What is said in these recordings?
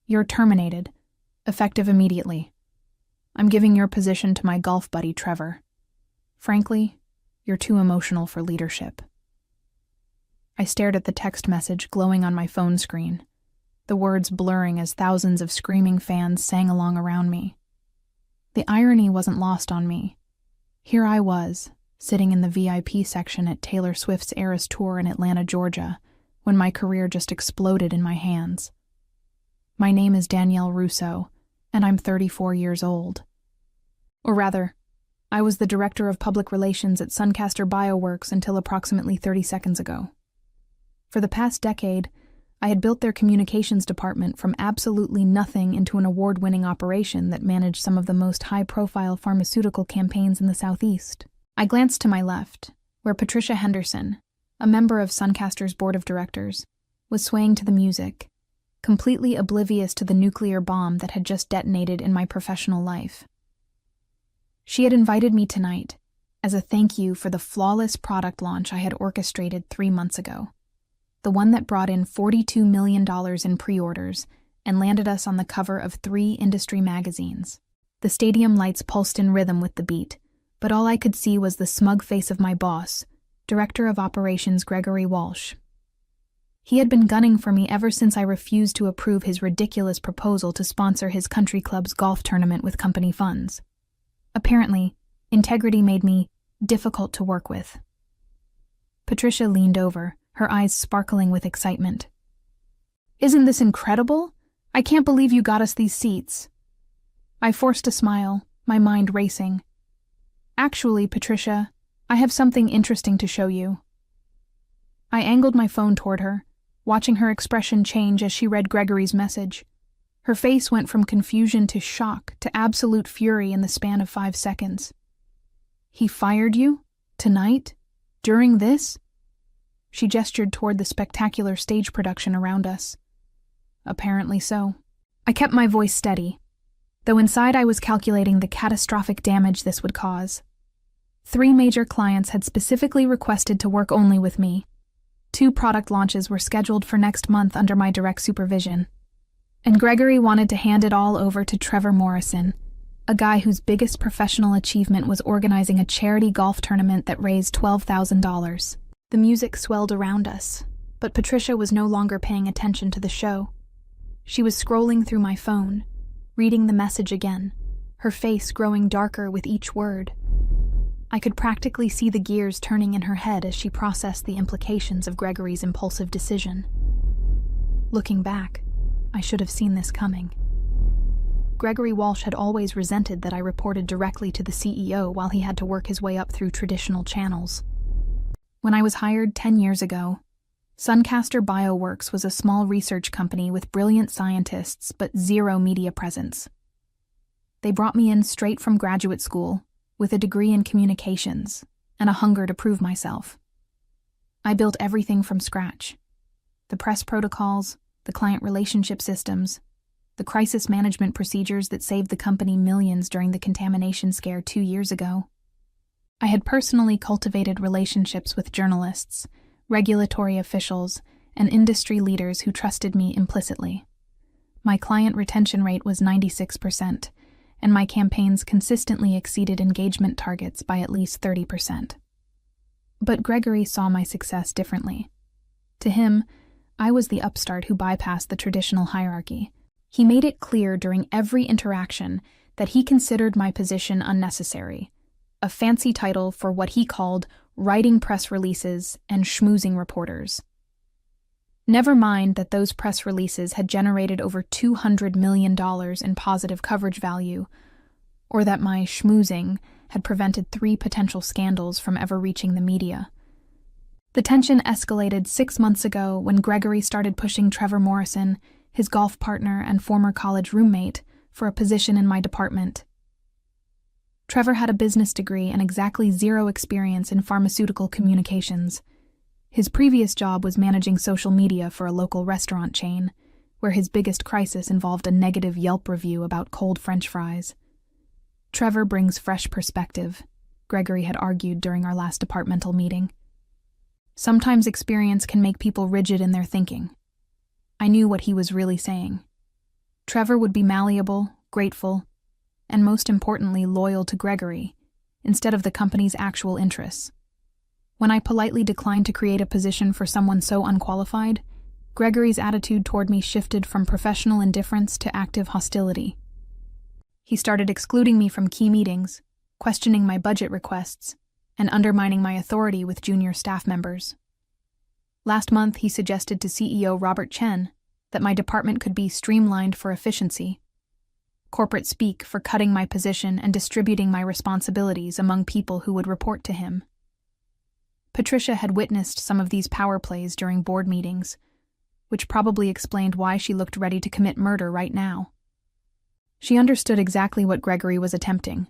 You're terminated, effective immediately. I'm giving your position to my golf buddy, Trevor. Frankly, you're too emotional for leadership." I stared at the text message glowing on my phone screen, the words blurring as thousands of screaming fans sang along around me. The irony wasn't lost on me. Here I was, sitting in the VIP section at Taylor Swift's Eras Tour in Atlanta, Georgia, when my career just exploded in my hands. My name is Danielle Russo, and I'm 34 years old. Or rather, I was the director of public relations at Suncaster Bioworks until approximately 30 seconds ago. For the past decade, I had built their communications department from absolutely nothing into an award-winning operation that managed some of the most high-profile pharmaceutical campaigns in the Southeast. I glanced to my left, where Patricia Henderson, a member of Suncaster's board of directors, was swaying to the music, completely oblivious to the nuclear bomb that had just detonated in my professional life. She had invited me tonight as a thank you for the flawless product launch I had orchestrated 3 months ago, the one that brought in $42 million in pre-orders and landed us on the cover of 3 industry magazines. The stadium lights pulsed in rhythm with the beat, but all I could see was the smug face of my boss, Director of Operations Gregory Walsh. He had been gunning for me ever since I refused to approve his ridiculous proposal to sponsor his country club's golf tournament with company funds. Apparently, integrity made me difficult to work with. Patricia leaned over, her eyes sparkling with excitement. "Isn't this incredible? I can't believe you got us these seats." I forced a smile, my mind racing. "Actually, Patricia, I have something interesting to show you." I angled my phone toward her, watching her expression change as she read Gregory's message. Her face went from confusion to shock to absolute fury in the span of 5 seconds. "He fired you? Tonight? During this?" She gestured toward the spectacular stage production around us. "Apparently so." I kept my voice steady, though inside I was calculating the catastrophic damage this would cause. 3 major clients had specifically requested to work only with me. 2 product launches were scheduled for next month under my direct supervision. And Gregory wanted to hand it all over to Trevor Morrison, a guy whose biggest professional achievement was organizing a charity golf tournament that raised $12,000. The music swelled around us, but Patricia was no longer paying attention to the show. She was scrolling through my phone, reading the message again, her face growing darker with each word. I could practically see the gears turning in her head as she processed the implications of Gregory's impulsive decision. Looking back, I should have seen this coming. Gregory Walsh had always resented that I reported directly to the CEO while he had to work his way up through traditional channels. When I was hired 10 years ago, Suncaster Bioworks was a small research company with brilliant scientists but zero media presence. They brought me in straight from graduate school, with a degree in communications and a hunger to prove myself. I built everything from scratch: the press protocols, the client relationship systems, the crisis management procedures that saved the company millions during the contamination scare 2 years ago. I had personally cultivated relationships with journalists, regulatory officials, and industry leaders who trusted me implicitly. My client retention rate was 96%, and my campaigns consistently exceeded engagement targets by at least 30%. But Gregory saw my success differently. To him, I was the upstart who bypassed the traditional hierarchy. He made it clear during every interaction that he considered my position unnecessary, a fancy title for what he called writing press releases and schmoozing reporters. Never mind that those press releases had generated over $200 million in positive coverage value, or that my schmoozing had prevented 3 potential scandals from ever reaching the media. The tension escalated 6 months ago when Gregory started pushing Trevor Morrison, his golf partner and former college roommate, for a position in my department. Trevor had a business degree and exactly 0 experience in pharmaceutical communications. His previous job was managing social media for a local restaurant chain, where his biggest crisis involved a negative Yelp review about cold French fries. Trevor brings fresh perspective, Gregory had argued during our last departmental meeting. Sometimes experience can make people rigid in their thinking. I knew what he was really saying. Trevor would be malleable, grateful, and most importantly, loyal to Gregory, instead of the company's actual interests. When I politely declined to create a position for someone so unqualified, Gregory's attitude toward me shifted from professional indifference to active hostility. He started excluding me from key meetings, questioning my budget requests, and undermining my authority with junior staff members. Last month, he suggested to CEO Robert Chen that my department could be streamlined for efficiency, corporate speak for cutting my position and distributing my responsibilities among people who would report to him. Patricia had witnessed some of these power plays during board meetings, which probably explained why she looked ready to commit murder right now. She understood exactly what Gregory was attempting: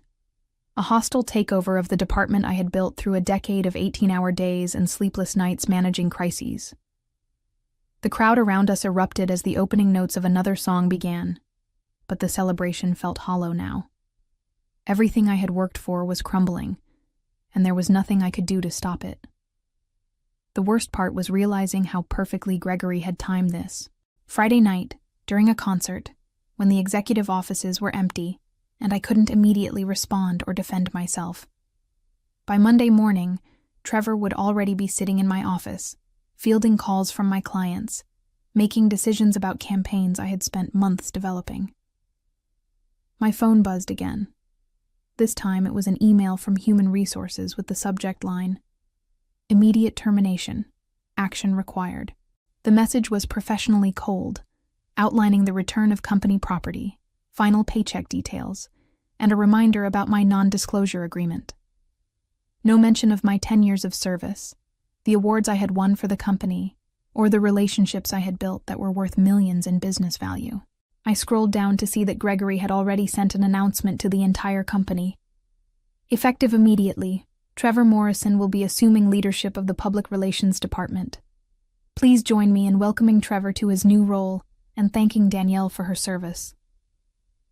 a hostile takeover of the department I had built through a decade of 18-hour days and sleepless nights managing crises. The crowd around us erupted as the opening notes of another song began, but the celebration felt hollow now. Everything I had worked for was crumbling, and there was nothing I could do to stop it. The worst part was realizing how perfectly Gregory had timed this. Friday night, during a concert, when the executive offices were empty, and I couldn't immediately respond or defend myself. By Monday morning, Trevor would already be sitting in my office, fielding calls from my clients, making decisions about campaigns I had spent months developing. My phone buzzed again. This time it was an email from Human Resources with the subject line, "Immediate termination. Action required." The message was professionally cold, outlining the return of company property, final paycheck details, and a reminder about my non-disclosure agreement. No mention of my 10 years of service, the awards I had won for the company, or the relationships I had built that were worth millions in business value. I scrolled down to see that Gregory had already sent an announcement to the entire company. Effective immediately, Trevor Morrison will be assuming leadership of the Public Relations Department. Please join me in welcoming Trevor to his new role and thanking Danielle for her service.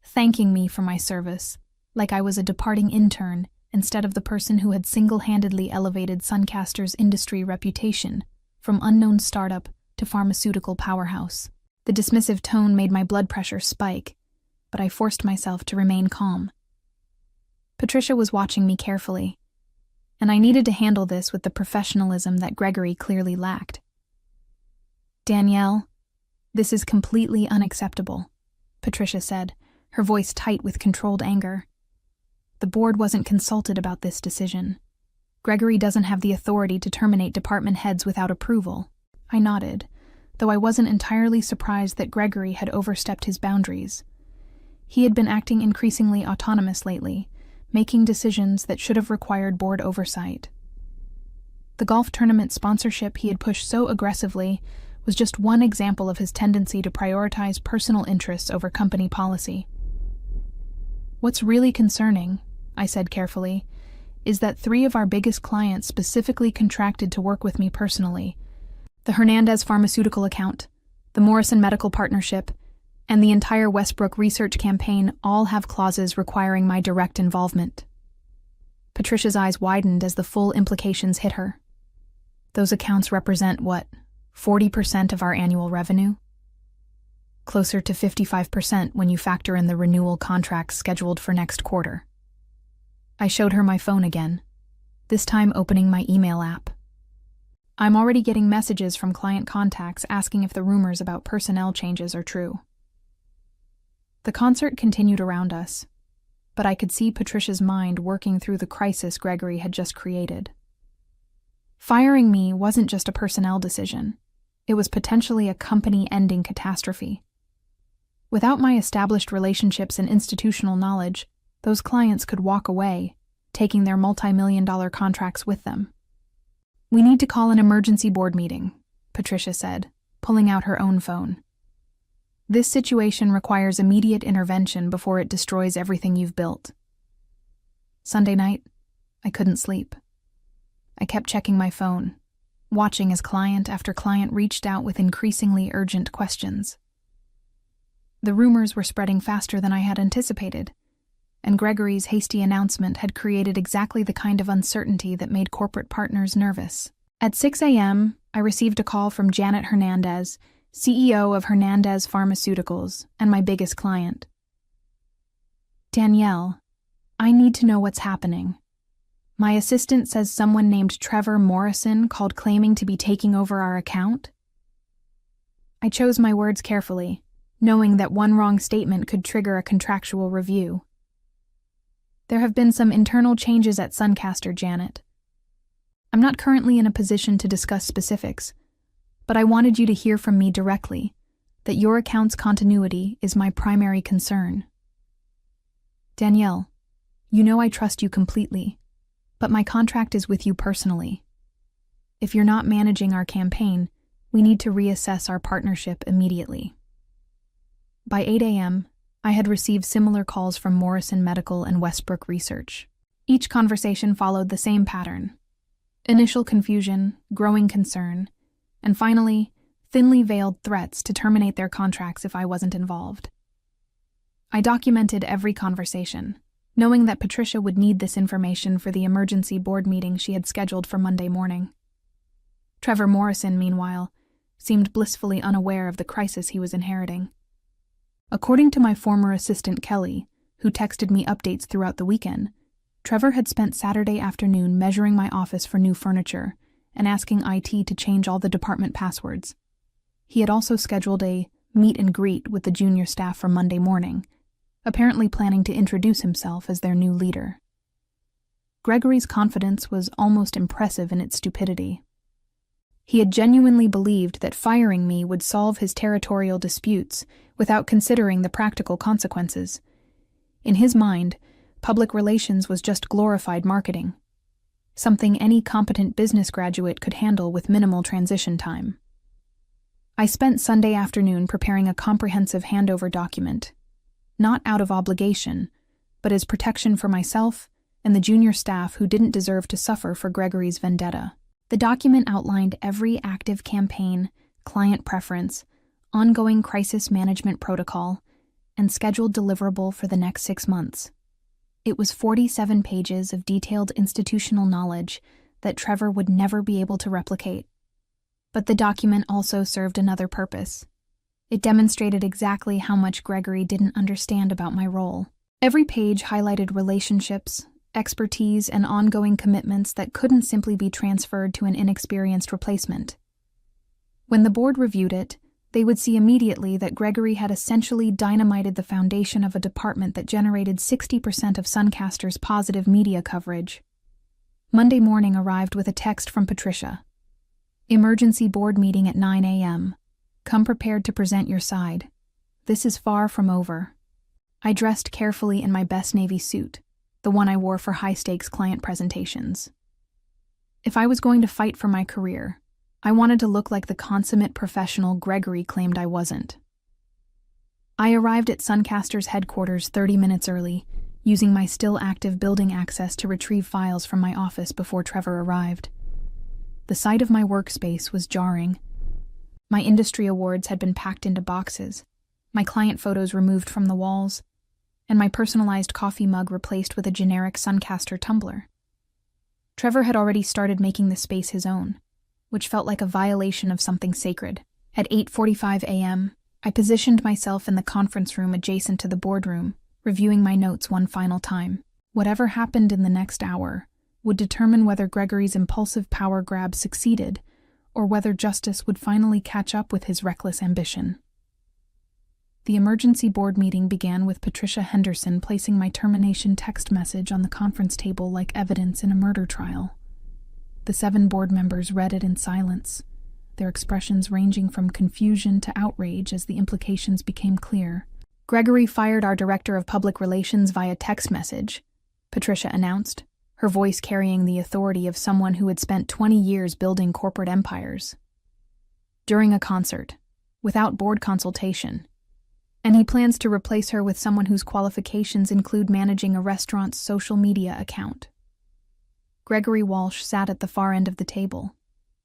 Thanking me for my service, like I was a departing intern instead of the person who had single-handedly elevated Suncaster's industry reputation from unknown startup to pharmaceutical powerhouse. The dismissive tone made my blood pressure spike, but I forced myself to remain calm. Patricia was watching me carefully, and I needed to handle this with the professionalism that Gregory clearly lacked. "Danielle, this is completely unacceptable," Patricia said, her voice tight with controlled anger. "The board wasn't consulted about this decision. Gregory doesn't have the authority to terminate department heads without approval." I nodded, though I wasn't entirely surprised that Gregory had overstepped his boundaries. He had been acting increasingly autonomous lately, making decisions that should have required board oversight. The golf tournament sponsorship he had pushed so aggressively was just one example of his tendency to prioritize personal interests over company policy. "What's really concerning," I said carefully, "is that 3 of our biggest clients specifically contracted to work with me personally. The Hernandez Pharmaceutical account, the Morrison Medical Partnership, and the entire Westbrook research campaign all have clauses requiring my direct involvement." Patricia's eyes widened as the full implications hit her. "Those accounts represent what, 40% of our annual revenue? Closer to 55% when you factor in the renewal contracts scheduled for next quarter." I showed her my phone again, this time opening my email app. "I'm already getting messages from client contacts asking if the rumors about personnel changes are true." The concert continued around us, but I could see Patricia's mind working through the crisis Gregory had just created. Firing me wasn't just a personnel decision. It was potentially a company-ending catastrophe. Without my established relationships and institutional knowledge, those clients could walk away, taking their multi-million-dollar contracts with them. "We need to call an emergency board meeting," Patricia said, pulling out her own phone. "This situation requires immediate intervention before it destroys everything you've built." Sunday night, I couldn't sleep. I kept checking my phone, watching as client after client reached out with increasingly urgent questions. The rumors were spreading faster than I had anticipated, and Gregory's hasty announcement had created exactly the kind of uncertainty that made corporate partners nervous. At 6 a.m., I received a call from Janet Hernandez, CEO of Hernandez Pharmaceuticals and my biggest client. Danielle, I need to know what's happening. My assistant says someone named Trevor Morrison called claiming to be taking over our account. I chose my words carefully, knowing that one wrong statement could trigger a contractual review. There have been some internal changes at Suncaster, Janet. I'm not currently in a position to discuss specifics, but I wanted you to hear from me directly that your account's continuity is my primary concern. Danielle, you know I trust you completely, but my contract is with you personally. If you're not managing our campaign, we need to reassess our partnership immediately. By 8 a.m., I had received similar calls from Morrison Medical and Westbrook Research. Each conversation followed the same pattern: initial confusion, growing concern, and finally, thinly veiled threats to terminate their contracts if I wasn't involved. I documented every conversation, knowing that Patricia would need this information for the emergency board meeting she had scheduled for Monday morning. Trevor Morrison, meanwhile, seemed blissfully unaware of the crisis he was inheriting. According to my former assistant Kelly, who texted me updates throughout the weekend, Trevor had spent Saturday afternoon measuring my office for new furniture and asking IT to change all the department passwords. He had also scheduled a meet and greet with the junior staff for Monday morning, apparently planning to introduce himself as their new leader. Gregory's confidence was almost impressive in its stupidity. He had genuinely believed that firing me would solve his territorial disputes without considering the practical consequences. In his mind, public relations was just glorified marketing, something any competent business graduate could handle with minimal transition time. I spent Sunday afternoon preparing a comprehensive handover document, not out of obligation, but as protection for myself and the junior staff who didn't deserve to suffer for Gregory's vendetta. The document outlined every active campaign, client preference, ongoing crisis management protocol, and scheduled deliverable for the next 6 months. It was 47 pages of detailed institutional knowledge that Trevor would never be able to replicate. But the document also served another purpose. It demonstrated exactly how much Gregory didn't understand about my role. Every page highlighted relationships, expertise, and ongoing commitments that couldn't simply be transferred to an inexperienced replacement. When the board reviewed it, they would see immediately that Gregory had essentially dynamited the foundation of a department that generated 60% of Suncaster's positive media coverage. Monday morning arrived with a text from Patricia. Emergency board meeting at 9 a.m. Come prepared to present your side. This is far from over. I dressed carefully in my best navy suit, the one I wore for high-stakes client presentations. If I was going to fight for my career, I wanted to look like the consummate professional Gregory claimed I wasn't. I arrived at Suncaster's headquarters 30 minutes early, using my still-active building access to retrieve files from my office before Trevor arrived. The sight of my workspace was jarring. My industry awards had been packed into boxes, my client photos removed from the walls, and my personalized coffee mug replaced with a generic Suncaster tumbler. Trevor had already started making the space his own, which felt like a violation of something sacred. At 8:45 a.m., I positioned myself in the conference room adjacent to the boardroom, reviewing my notes one final time. Whatever happened in the next hour would determine whether Gregory's impulsive power grab succeeded or whether justice would finally catch up with his reckless ambition. The emergency board meeting began with Patricia Henderson placing my termination text message on the conference table like evidence in a murder trial. The 7 board members read it in silence, their expressions ranging from confusion to outrage as the implications became clear. Gregory fired our director of public relations via text message, Patricia announced, her voice carrying the authority of someone who had spent 20 years building corporate empires. During a concert, without board consultation, and he plans to replace her with someone whose qualifications include managing a restaurant's social media account. Gregory Walsh sat at the far end of the table,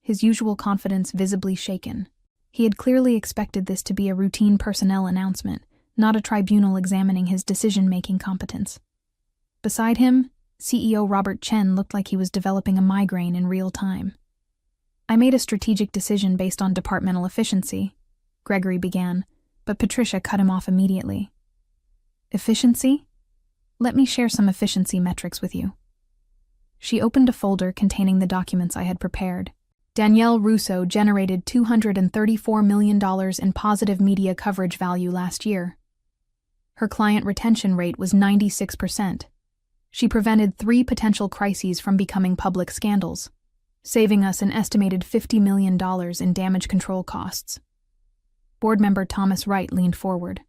his usual confidence visibly shaken. He had clearly expected this to be a routine personnel announcement, not a tribunal examining his decision-making competence. Beside him, CEO Robert Chen looked like he was developing a migraine in real time. I made a strategic decision based on departmental efficiency. Gregory began, but Patricia cut him off immediately. Efficiency? Let me share some efficiency metrics with you. She opened a folder containing the documents I had prepared. Danielle Russo generated $234 million in positive media coverage value last year. Her client retention rate was 96%. She prevented 3 potential crises from becoming public scandals, saving us an estimated $50 million in damage control costs. Board member Thomas Wright leaned forward.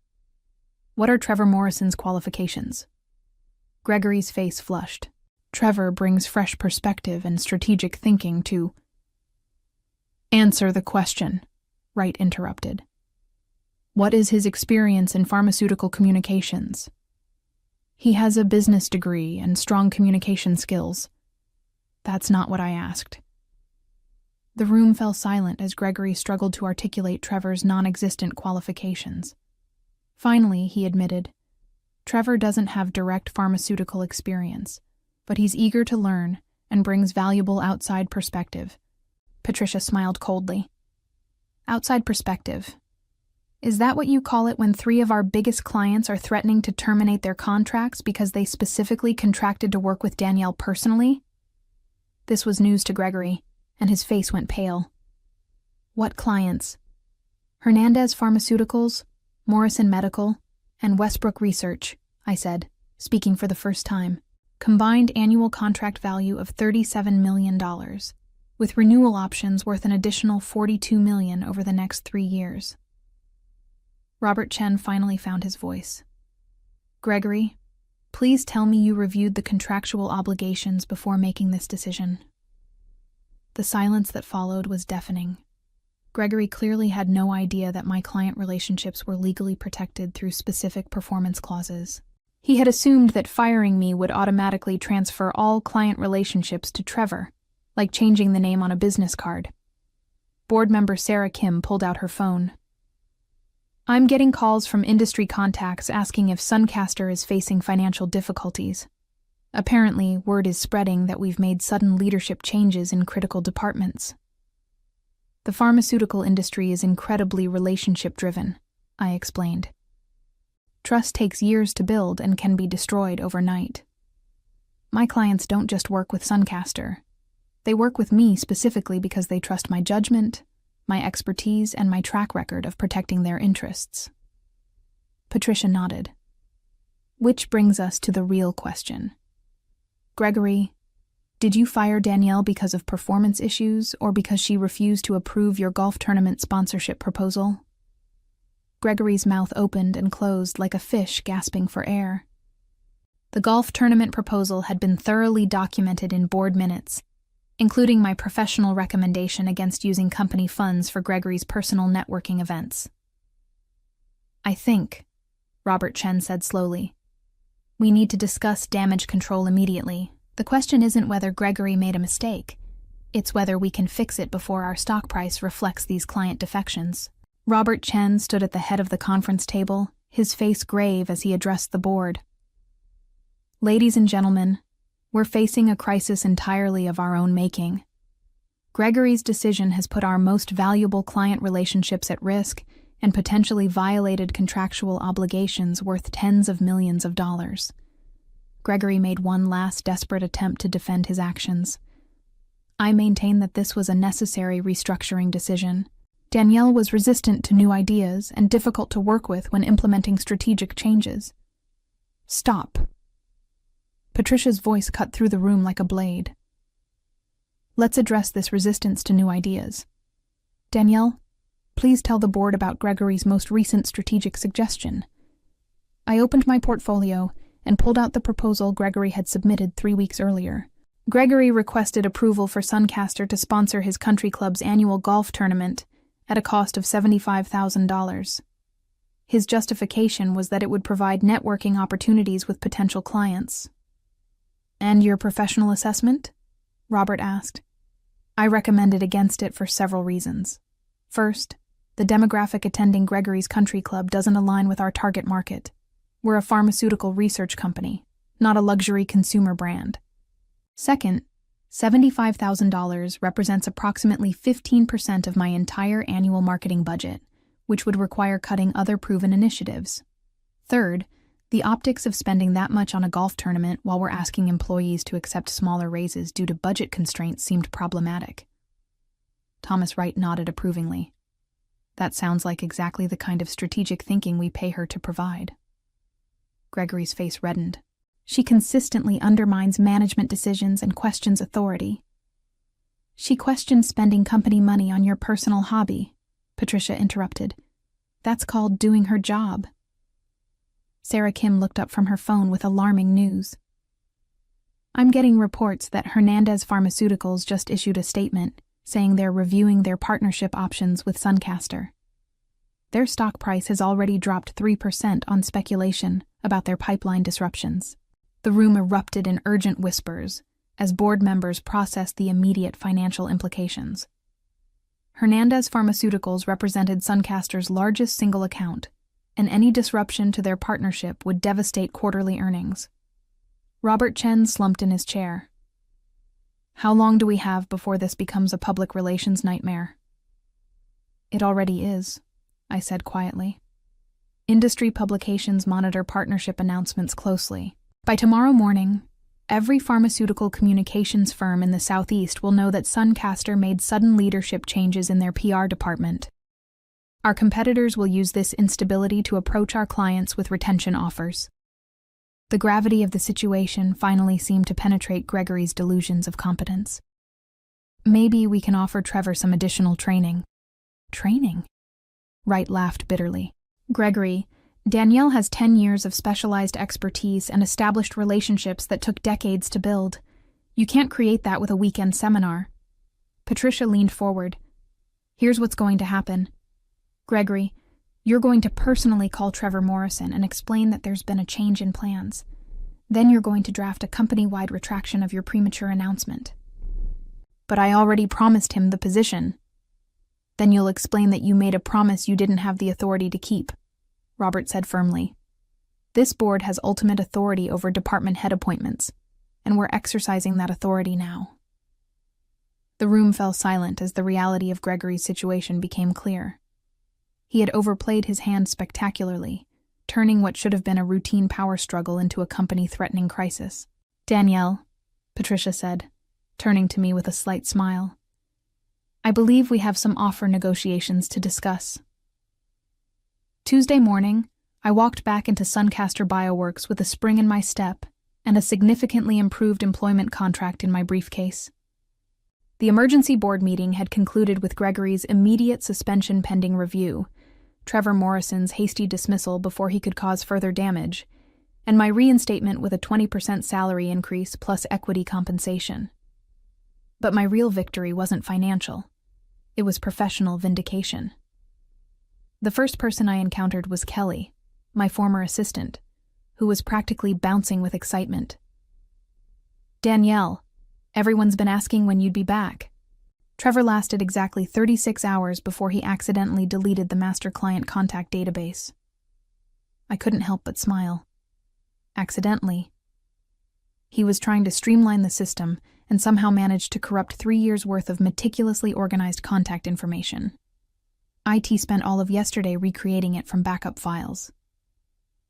What are Trevor Morrison's qualifications? Gregory's face flushed. Trevor brings fresh perspective and strategic thinking to... Answer the question, Wright interrupted. What is his experience in pharmaceutical communications? He has a business degree and strong communication skills. That's not what I asked. The room fell silent as Gregory struggled to articulate Trevor's non-existent qualifications. Finally, he admitted, Trevor doesn't have direct pharmaceutical experience, but he's eager to learn and brings valuable outside perspective. Patricia smiled coldly. Outside perspective. Is that what you call it when 3 of our biggest clients are threatening to terminate their contracts because they specifically contracted to work with Danielle personally? This was news to Gregory, and his face went pale. What clients? Hernandez Pharmaceuticals, Morrison Medical, and Westbrook Research, I said, speaking for the first time. Combined annual contract value of $37 million, with renewal options worth an additional $42 million over the next 3 years. Robert Chen finally found his voice. Gregory, please tell me you reviewed the contractual obligations before making this decision. The silence that followed was deafening. Gregory clearly had no idea that my client relationships were legally protected through specific performance clauses. He had assumed that firing me would automatically transfer all client relationships to Trevor, like changing the name on a business card. Board member Sarah Kim pulled out her phone. I'm getting calls from industry contacts asking if Suncaster is facing financial difficulties. Apparently, word is spreading that we've made sudden leadership changes in critical departments. The pharmaceutical industry is incredibly relationship-driven, I explained. Trust takes years to build and can be destroyed overnight. My clients don't just work with Suncaster. They work with me specifically because they trust my judgment, my expertise, and my track record of protecting their interests. Patricia nodded. Which brings us to the real question. Gregory, did you fire Danielle because of performance issues or because she refused to approve your golf tournament sponsorship proposal? Gregory's mouth opened and closed like a fish gasping for air. The golf tournament proposal had been thoroughly documented in board minutes, including my professional recommendation against using company funds for Gregory's personal networking events. I think, Robert Chen said slowly, we need to discuss damage control immediately. The question isn't whether Gregory made a mistake. It's whether we can fix it before our stock price reflects these client defections. Robert Chen stood at the head of the conference table, his face grave as he addressed the board. Ladies and gentlemen, we're facing a crisis entirely of our own making. Gregory's decision has put our most valuable client relationships at risk and potentially violated contractual obligations worth tens of millions of dollars. Gregory made one last desperate attempt to defend his actions. I maintain that this was a necessary restructuring decision. Danielle was resistant to new ideas and difficult to work with when implementing strategic changes. Stop. Patricia's voice cut through the room like a blade. Let's address this resistance to new ideas. Danielle, please tell the board about Gregory's most recent strategic suggestion. I opened my portfolio and pulled out the proposal Gregory had submitted 3 weeks earlier. Gregory requested approval for Suncaster to sponsor his country club's annual golf tournament at a cost of $75,000. His justification was that it would provide networking opportunities with potential clients. And your professional assessment? Robert asked. I recommended against it for several reasons. First, the demographic attending Gregory's country club doesn't align with our target market. We're a pharmaceutical research company, not a luxury consumer brand. Second, $75,000 represents approximately 15% of my entire annual marketing budget, which would require cutting other proven initiatives. Third, the optics of spending that much on a golf tournament while we're asking employees to accept smaller raises due to budget constraints seemed problematic. Thomas Wright nodded approvingly. That sounds like exactly the kind of strategic thinking we pay her to provide. Gregory's face reddened. She consistently undermines management decisions and questions authority. She questions spending company money on your personal hobby, Patricia interrupted. That's called doing her job. Sarah Kim looked up from her phone with alarming news. I'm getting reports that Hernandez Pharmaceuticals just issued a statement saying they're reviewing their partnership options with Suncaster. Their stock price has already dropped 3% on speculation about their pipeline disruptions. The room erupted in urgent whispers as board members processed the immediate financial implications. Hernandez Pharmaceuticals represented Suncaster's largest single account, and any disruption to their partnership would devastate quarterly earnings. Robert Chen slumped in his chair. How long do we have before this becomes a public relations nightmare? It already is, I said quietly. Industry publications monitor partnership announcements closely. By tomorrow morning, every pharmaceutical communications firm in the Southeast will know that Suncaster made sudden leadership changes in their PR department. Our competitors will use this instability to approach our clients with retention offers. The gravity of the situation finally seemed to penetrate Gregory's delusions of competence. Maybe we can offer Trevor some additional training. Training? Wright laughed bitterly. Gregory, Danielle has 10 years of specialized expertise and established relationships that took decades to build. You can't create that with a weekend seminar. Patricia leaned forward. Here's what's going to happen. Gregory, you're going to personally call Trevor Morrison and explain that there's been a change in plans. Then you're going to draft a company-wide retraction of your premature announcement. But I already promised him the position. Then you'll explain that you made a promise you didn't have the authority to keep, Robert said firmly. This board has ultimate authority over department head appointments, and we're exercising that authority now. The room fell silent as the reality of Gregory's situation became clear. He had overplayed his hand spectacularly, turning what should have been a routine power struggle into a company-threatening crisis. Danielle, Patricia said, turning to me with a slight smile. I believe we have some offer negotiations to discuss. Tuesday morning, I walked back into Suncaster Bioworks with a spring in my step and a significantly improved employment contract in my briefcase. The emergency board meeting had concluded with Gregory's immediate suspension pending review, Trevor Morrison's hasty dismissal before he could cause further damage, and my reinstatement with a 20% salary increase plus equity compensation. But my real victory wasn't financial. It was professional vindication. The first person I encountered was Kelly, my former assistant, who was practically bouncing with excitement. Danielle, everyone's been asking when you'd be back. Trevor lasted exactly 36 hours before he accidentally deleted the master client contact database. I couldn't help but smile. Accidentally. He was trying to streamline the system and somehow managed to corrupt 3 years' worth of meticulously organized contact information. IT spent all of yesterday recreating it from backup files.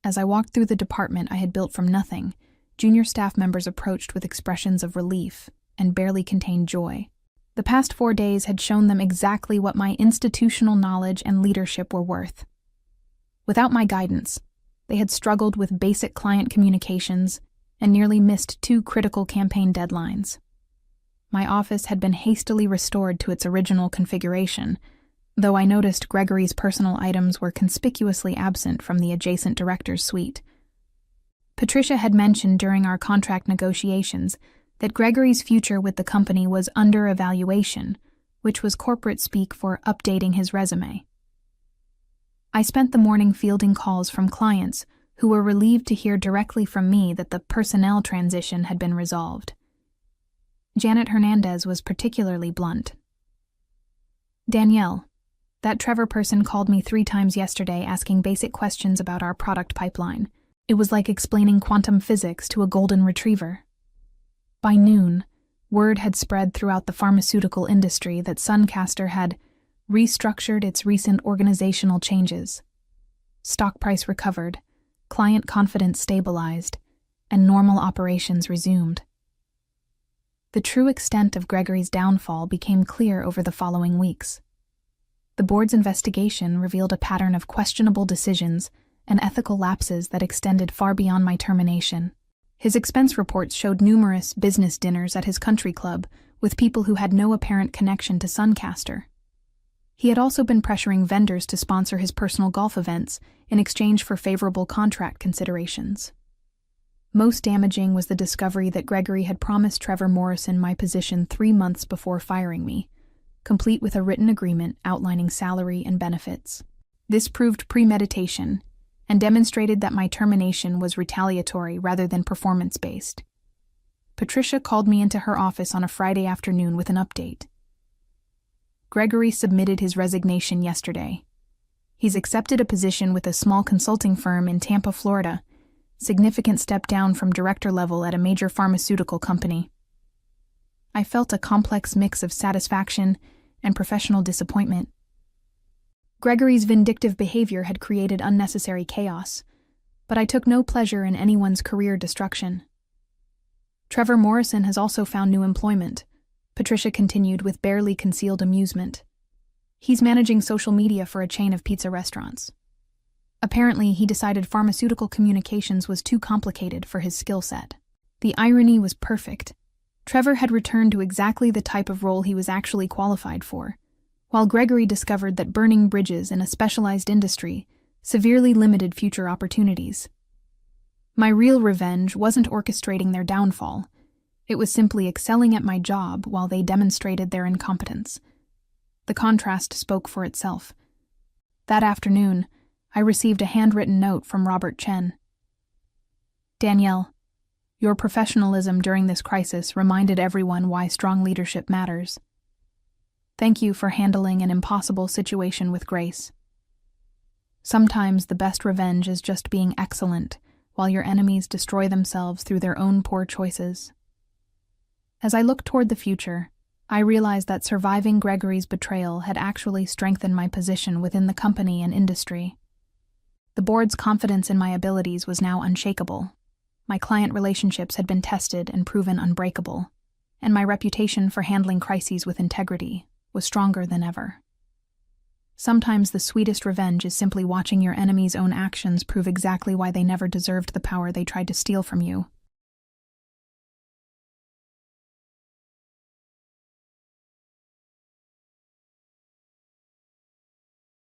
As I walked through the department I had built from nothing, junior staff members approached with expressions of relief and barely contained joy. The past 4 days had shown them exactly what my institutional knowledge and leadership were worth. Without my guidance, they had struggled with basic client communications and nearly missed 2 critical campaign deadlines. My office had been hastily restored to its original configuration, though I noticed Gregory's personal items were conspicuously absent from the adjacent director's suite. Patricia had mentioned during our contract negotiations that Gregory's future with the company was under evaluation, which was corporate speak for updating his resume. I spent the morning fielding calls from clients who were relieved to hear directly from me that the personnel transition had been resolved. Janet Hernandez was particularly blunt. Danielle, that Trevor person called me 3 times yesterday asking basic questions about our product pipeline. It was like explaining quantum physics to a golden retriever. By noon, word had spread throughout the pharmaceutical industry that Suncaster had restructured its recent organizational changes. Stock price recovered, client confidence stabilized, and normal operations resumed. The true extent of Gregory's downfall became clear over the following weeks. The board's investigation revealed a pattern of questionable decisions and ethical lapses that extended far beyond my termination. His expense reports showed numerous business dinners at his country club with people who had no apparent connection to Suncaster. He had also been pressuring vendors to sponsor his personal golf events in exchange for favorable contract considerations. Most damaging was the discovery that Gregory had promised Trevor Morrison my position 3 months before firing me, complete with a written agreement outlining salary and benefits. This proved premeditation and demonstrated that my termination was retaliatory rather than performance-based. Patricia called me into her office on a Friday afternoon with an update. Gregory submitted his resignation yesterday. He's accepted a position with a small consulting firm in Tampa, Florida, significant step down from director level at a major pharmaceutical company. I felt a complex mix of satisfaction and professional disappointment. Gregory's vindictive behavior had created unnecessary chaos, but I took no pleasure in anyone's career destruction. Trevor Morrison has also found new employment, Patricia continued with barely concealed amusement. He's managing social media for a chain of pizza restaurants. Apparently, he decided pharmaceutical communications was too complicated for his skill set. The irony was perfect. Trevor had returned to exactly the type of role he was actually qualified for, while Gregory discovered that burning bridges in a specialized industry severely limited future opportunities. My real revenge wasn't orchestrating their downfall. It was simply excelling at my job while they demonstrated their incompetence. The contrast spoke for itself. That afternoon, I received a handwritten note from Robert Chen. Danielle, your professionalism during this crisis reminded everyone why strong leadership matters. Thank you for handling an impossible situation with grace. Sometimes the best revenge is just being excellent, while your enemies destroy themselves through their own poor choices. As I looked toward the future, I realized that surviving Gregory's betrayal had actually strengthened my position within the company and industry. The board's confidence in my abilities was now unshakable. My client relationships had been tested and proven unbreakable, and my reputation for handling crises with integrity was stronger than ever. Sometimes the sweetest revenge is simply watching your enemy's own actions prove exactly why they never deserved the power they tried to steal from you.